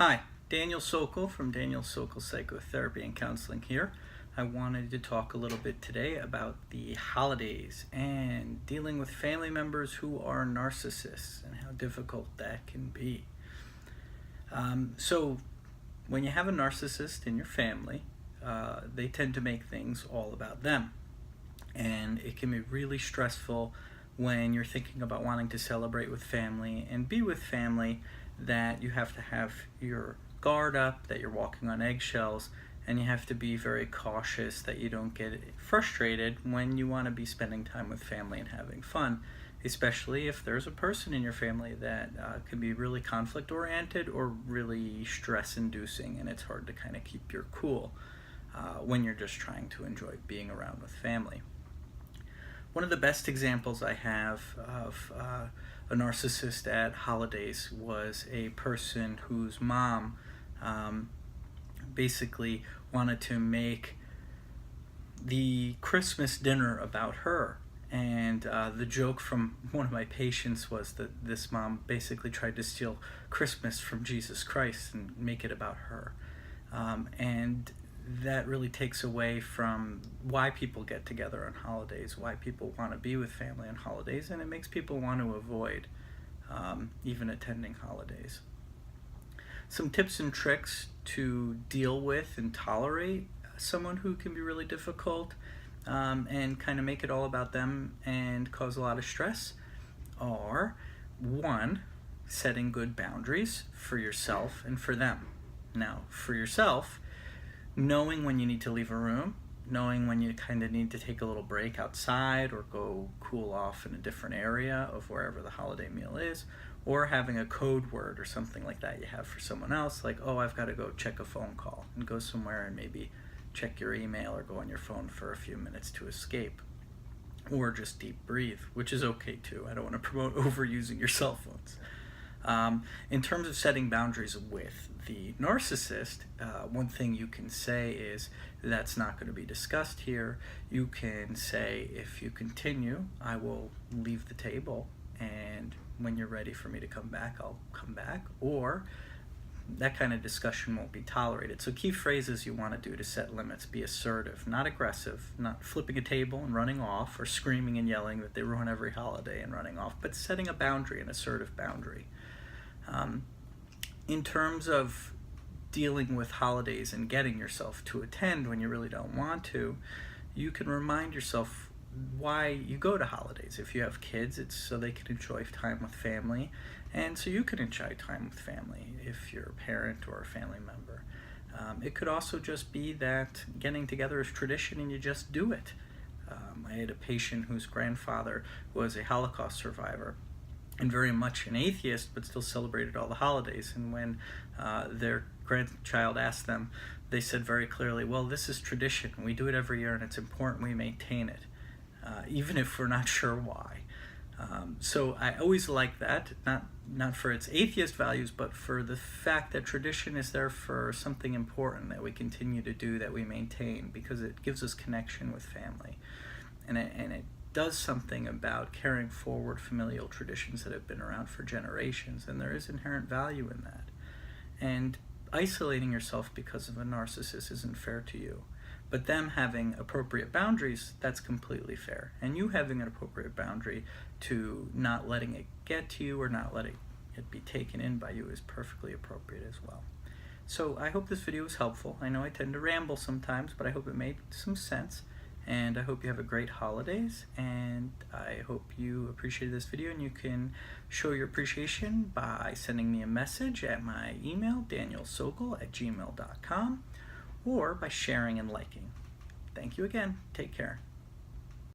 Hi, Daniel Sokal from Daniel Sokal Psychotherapy and Counseling here. I wanted to talk a little bit today about the holidays and dealing with family members who are narcissists and how difficult that can be. So when you have a narcissist in your family, they tend to make things all about them. And it can be really stressful when you're thinking about wanting to celebrate with family and be with family, that you have to have your guard up, that you're walking on eggshells, and you have to be very cautious that you don't get frustrated when you want to be spending time with family and having fun, especially if there's a person in your family that can be really conflict oriented or really stress inducing, and it's hard to kind of keep your cool when you're just trying to enjoy being around with family. One of the best examples I have of a narcissist at holidays was a person whose mom basically wanted to make the Christmas dinner about her. And the joke from one of my patients was that this mom basically tried to steal Christmas from Jesus Christ and make it about her. And that really takes away from why people get together on holidays, why people want to be with family on holidays, and it makes people want to avoid even attending holidays. Some tips and tricks to deal with and tolerate someone who can be really difficult and kind of make it all about them and cause a lot of stress are: 1, setting good boundaries for yourself and for them. Now, for yourself, knowing when you need to leave a room, knowing when you kind of need to take a little break outside or go cool off in a different area of wherever the holiday meal is, or having a code word or something like that you have for someone else, like, oh, I've got to go check a phone call, and go somewhere and maybe check your email or go on your phone for a few minutes to escape, or just deep breathe, which is okay too. I don't want to promote overusing your cell phones. In terms of setting boundaries with the narcissist, one thing you can say is that's not going to be discussed here. You can say, if you continue, I will leave the table, and when you're ready for me to come back, I'll come back, or that kind of discussion won't be tolerated. So key phrases you want to do to set limits: be assertive, not aggressive, not flipping a table and running off, or screaming and yelling that they ruin every holiday and running off, but setting a boundary, an assertive boundary. In terms of dealing with holidays and getting yourself to attend when you really don't want to, you can remind yourself why you go to holidays. If you have kids, it's so they can enjoy time with family, and so you can enjoy time with family if you're a parent or a family member. It could also just be that getting together is tradition and you just do it. I had a patient whose grandfather was a Holocaust survivor and very much an atheist, but still celebrated all the holidays. And when their grandchild asked them, they said very clearly, well, this is tradition. We do it every year and it's important we maintain it, even if we're not sure why. So I always like that, not for its atheist values, but for the fact that tradition is there for something important that we continue to do, that we maintain, because it gives us connection with family. And it does something about carrying forward familial traditions that have been around for generations, and there is inherent value in that. And isolating yourself because of a narcissist isn't fair to you. But them having appropriate boundaries, that's completely fair. And you having an appropriate boundary to not letting it get to you or not letting it be taken in by you is perfectly appropriate as well. So I hope this video was helpful. I know I tend to ramble sometimes, but I hope it made some sense. And I hope you have a great holidays, and I hope you appreciated this video, and you can show your appreciation by sending me a message at my email, danielsokal@gmail.com, or by sharing and liking. Thank you again. Take care.